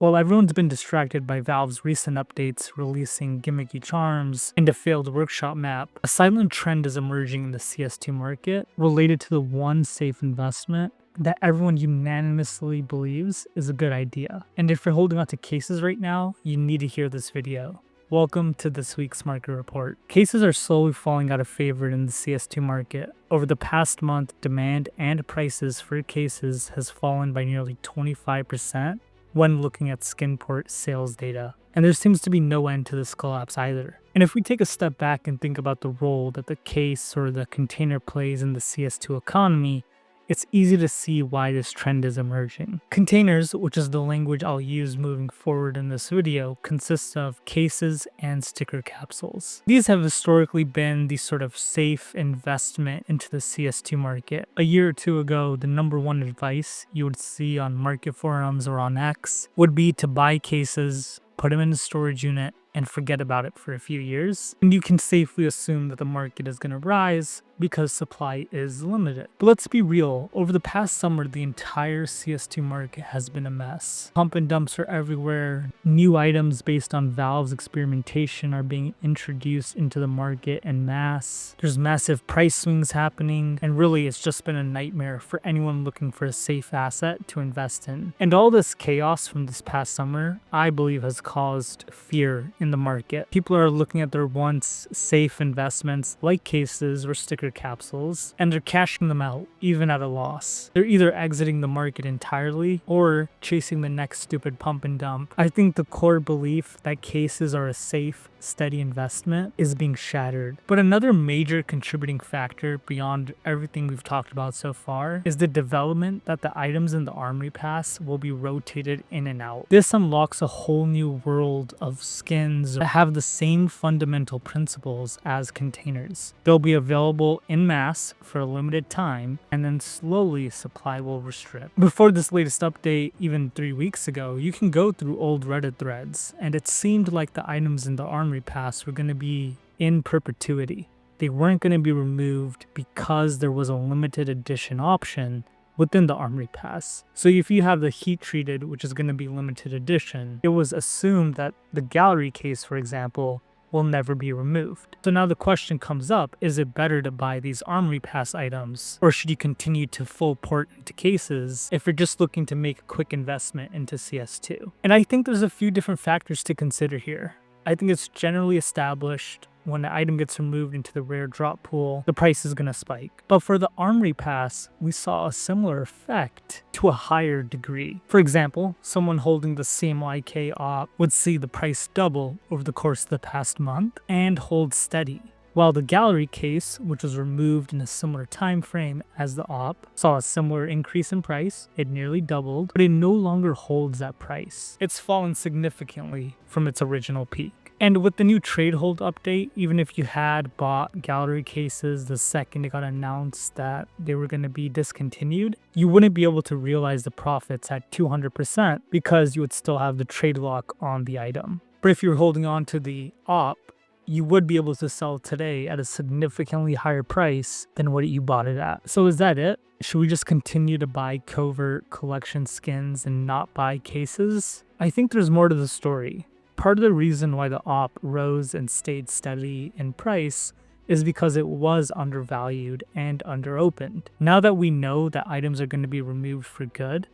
While everyone's been distracted by Valve's recent updates releasing gimmicky charms and a failed workshop map, a silent trend is emerging in the CS2 market related to the one safe investment that everyone unanimously believes is a good idea. And if you're holding on to cases right now, you need to hear this video. Welcome to this week's market report. Cases are slowly falling out of favor in the CS2 market. Over the past month, demand and prices for cases has fallen by nearly 25% when looking at Skinport sales data. And there seems to be no end to this collapse either. And if we take a step back and think about the role that the case or the container plays in the CS2 economy, it's easy to see why this trend is emerging. Containers, which is the language I'll use moving forward in this video, consists of cases and sticker capsules. These have historically been the sort of safe investment into the CS2 market. A year or two ago, the number one advice you would see on market forums or on X would be to buy cases, put them in a storage unit, and forget about it for a few years. And you can safely assume that the market is going to rise because supply is limited. But let's be real, over the past summer, the entire CS2 market has been a mess. Pump and dumps are everywhere. New items based on Valve's experimentation are being introduced into the market en masse. There's massive price swings happening, and really it's just been a nightmare for anyone looking for a safe asset to invest in. And all this chaos from this past summer, I believe, has caused fear in the market. People are looking at their once safe investments like cases or sticker capsules, and they're cashing them out even at a loss. They're either exiting the market entirely or chasing the next stupid pump and dump. I think the core belief that cases are a safe, steady investment is being shattered. But another major contributing factor beyond everything we've talked about so far is the development that the items in the Armory Pass will be rotated in and out. This unlocks a whole new world of skins that have the same fundamental principles as containers. They'll be available in mass for a limited time, and then slowly supply will restrict. Before this latest update, even 3 weeks ago, you can go through old Reddit threads, and it seemed like the items in the Armory Pass were going to be in perpetuity. They weren't going to be removed because there was a limited edition option within the Armory Pass. So if you have the heat treated, which is going to be limited edition, it was assumed that the gallery case, for example, will never be removed. So now the question comes up, is it better to buy these Armory Pass items, or should you continue to full port into cases if you're just looking to make a quick investment into CS2? And I think there's a few different factors to consider here. I think it's generally established when the item gets removed into the rare drop pool, the price is going to spike. But for the Armory Pass, we saw a similar effect to a higher degree. For example, someone holding the CMYK op would see the price double over the course of the past month and hold steady. While the gallery case, which was removed in a similar time frame as the op, saw a similar increase in price. It nearly doubled, but it no longer holds that price. It's fallen significantly from its original peak. And with the new trade hold update, even if you had bought gallery cases the second it got announced that they were going to be discontinued, you wouldn't be able to realize the profits at 200% because you would still have the trade lock on the item. But if you're holding on to the op, you would be able to sell today at a significantly higher price than what you bought it at. So is that it? Should we just continue to buy covert collection skins and not buy cases? I think there's more to the story. Part of the reason why the op rose and stayed steady in price is because it was undervalued and underopened. Now that we know that items are going to be removed for good,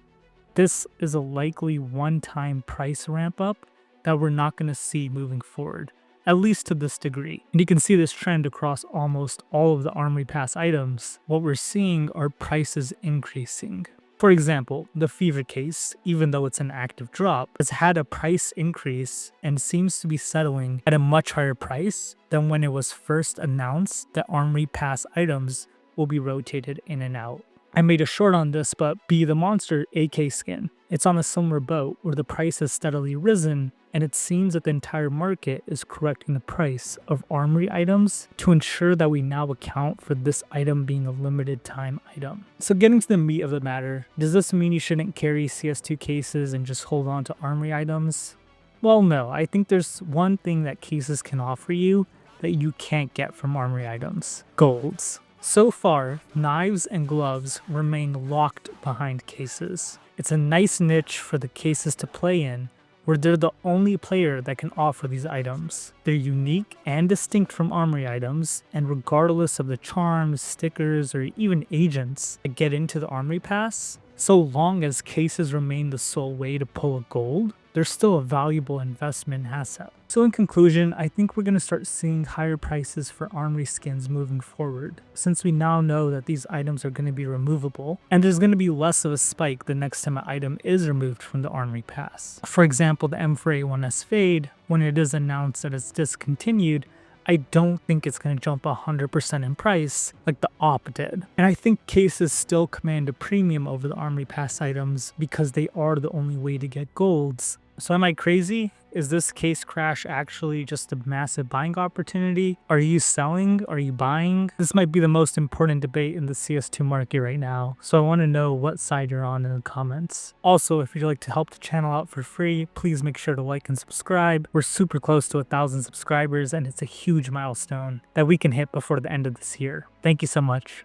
this is a likely one-time price ramp up that we're not going to see moving forward, at least to this degree. And you can see this trend across almost all of the Armory Pass items. What we're seeing are prices increasing. For example, the Fever case, even though it's an active drop, has had a price increase and seems to be settling at a much higher price than when it was first announced that Armory Pass items will be rotated in and out. I made a short on this, but Be the Monster AK skin. It's on a similar boat where the price has steadily risen, and it seems that the entire market is correcting the price of Armory items to ensure that we now account for this item being a limited time item. So getting to the meat of the matter, does this mean you shouldn't carry CS2 cases and just hold on to Armory items? Well, no. I think there's one thing that cases can offer you that you can't get from Armory items: golds. So far, knives and gloves remain locked behind cases. It's a nice niche for the cases to play in, where they're the only player that can offer these items. They're unique and distinct from Armory items, and regardless of the charms, stickers, or even agents that get into the Armory Pass, so long as cases remain the sole way to pull a gold, they're still a valuable investment asset. So in conclusion, I think we're going to start seeing higher prices for Armory skins moving forward, since we now know that these items are going to be removable, and there's going to be less of a spike the next time an item is removed from the Armory Pass. For example, the M4A1S Fade, when it is announced that it's discontinued, I don't think it's going to jump 100% in price like the AWP did. And I think cases still command a premium over the Armory Pass items because they are the only way to get golds. So am I crazy? Is this case crash actually just a massive buying opportunity? Are you selling? Are you buying? This might be the most important debate in the CS2 market right now, so I want to know what side you're on in the comments. Also, if you'd like to help the channel out for free, please make sure to like and subscribe. We're super close to 1,000 subscribers, and it's a huge milestone that we can hit before the end of this year. Thank you so much.